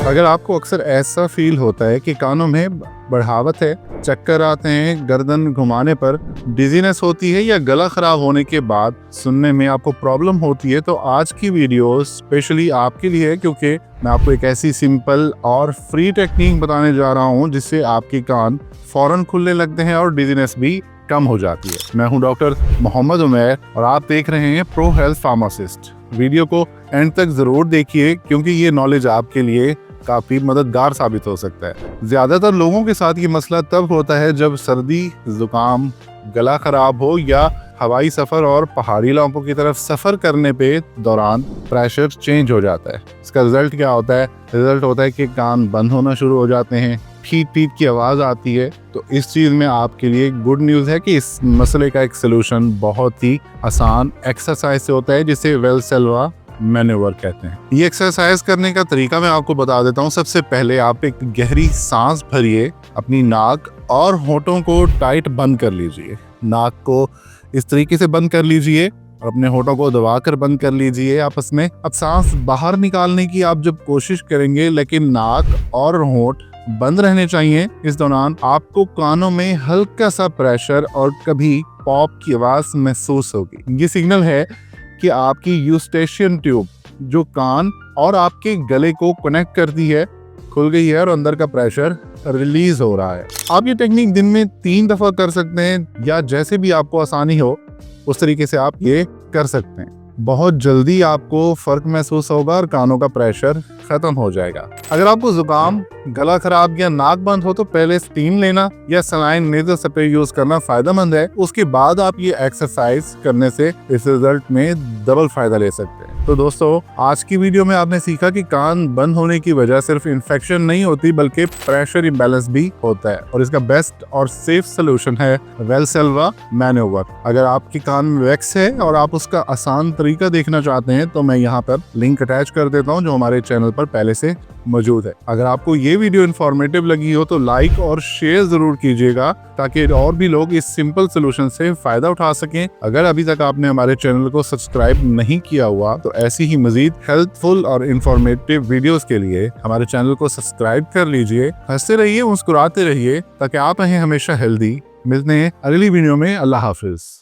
अगर आपको अक्सर ऐसा फील होता है कि कानों में बढ़ावत है, चक्कर आते हैं, गर्दन घुमाने पर डिजीनेस होती है या गला खराब होने के बाद सुनने में आपको प्रॉब्लम होती है, तो आज की वीडियो स्पेशली आपके लिए है, क्योंकि मैं आपको एक ऐसी सिंपल और फ्री टेक्निक बताने जा रहा हूं जिससे आपके कान फौरन खुलने लगते हैं और डिजीनेस भी कम हो जाती है। मैं हूं डॉक्टर मोहम्मद उमैर और आप देख रहे हैं प्रो हेल्थ फार्मासिस्ट। वीडियो को एंड तक जरूर देखिए क्योंकि ये नॉलेज आपके लिए काफी मददगार साबित हो सकता है। ज्यादातर लोगों के साथ ये मसला तब होता है जब सर्दी, जुकाम, गला खराब हो या हवाई सफर और पहाड़ी इलाकों की तरफ सफर करने पे दौरान प्रेशर चेंज हो जाता है। इसका रिजल्ट क्या होता है? रिजल्ट होता है कि कान बंद होना शुरू हो जाते हैं, पीट पीट की आवाज आती है। तो इस चीज में आपके लिए गुड न्यूज है कि इस मसले का एक सोल्यूशन बहुत ही आसान एक्सरसाइज से होता है, जिसे वेलसेल्वा मैन्यूवर कहते हैं। ये एक्सरसाइज करने का तरीका मैं आपको बता देता हूँ। सबसे पहले आप एक गहरी सांस भरिए, अपनी नाक और होठों को टाइट बंद कर लीजिए। नाक को इस तरीके से बंद कर लीजिए और अपने होठों को दबाकर बंद कर लीजिए आपस में। अब सांस बाहर निकालने की आप जब कोशिश करेंगे, लेकिन नाक और होठ बंद रहने चाहिए। इस दौरान आपको कानों में हल्का सा प्रेशर और कभी पॉप की आवाज महसूस होगी। ये सिग्नल है कि आपकी यूस्टेशियन ट्यूब, जो कान और आपके गले को कनेक्ट करती है, खुल गई है और अंदर का प्रेशर रिलीज हो रहा है। आप ये टेक्निक दिन में 3 दफा कर सकते हैं या जैसे भी आपको आसानी हो उस तरीके से आप ये कर सकते हैं। बहुत जल्दी आपको फर्क महसूस होगा और कानों का प्रेशर खत्म हो जाएगा। अगर आपको जुकाम, गला खराब या नाक बंद हो तो पहले स्टीम लेना या सलाइन नेजल स्प्रे यूज करना फायदेमंद है। उसके बाद आप ये एक्सरसाइज करने से इस रिजल्ट में डबल फायदा ले सकते हैं। तो दोस्तों, आज की वीडियो में आपने सीखा कि कान बंद होने की वजह सिर्फ इन्फेक्शन नहीं होती बल्कि प्रेशर इम्बैलेंस भी होता है, और इसका बेस्ट और सेफ सोल्यूशन है वेलसेल्वा मैन्यूवर। अगर आपके कान में वैक्स है और आप उसका आसान तरीका देखना चाहते हैं तो मैं यहाँ पर लिंक अटैच कर देता हूँ जो हमारे चैनल पर पहले से मौजूद है। अगर आपको ये वीडियो इन्फॉर्मेटिव लगी हो तो लाइक और शेयर जरूर कीजिएगा ताकि और भी लोग इस सिंपल सोल्यूशन से फायदा उठा सकें। अगर अभी तक आपने हमारे चैनल को सब्सक्राइब नहीं किया हुआ तो ऐसी ही मजीद हेल्पफुल और इन्फॉर्मेटिव वीडियोस के लिए हमारे चैनल को सब्सक्राइब कर लीजिए। हंसते रहिए, मुस्कुराते रहिए ताकि आप रहें हमेशा हेल्दी। मिलते हैं अगली वीडियो में। अल्लाह हाफिज।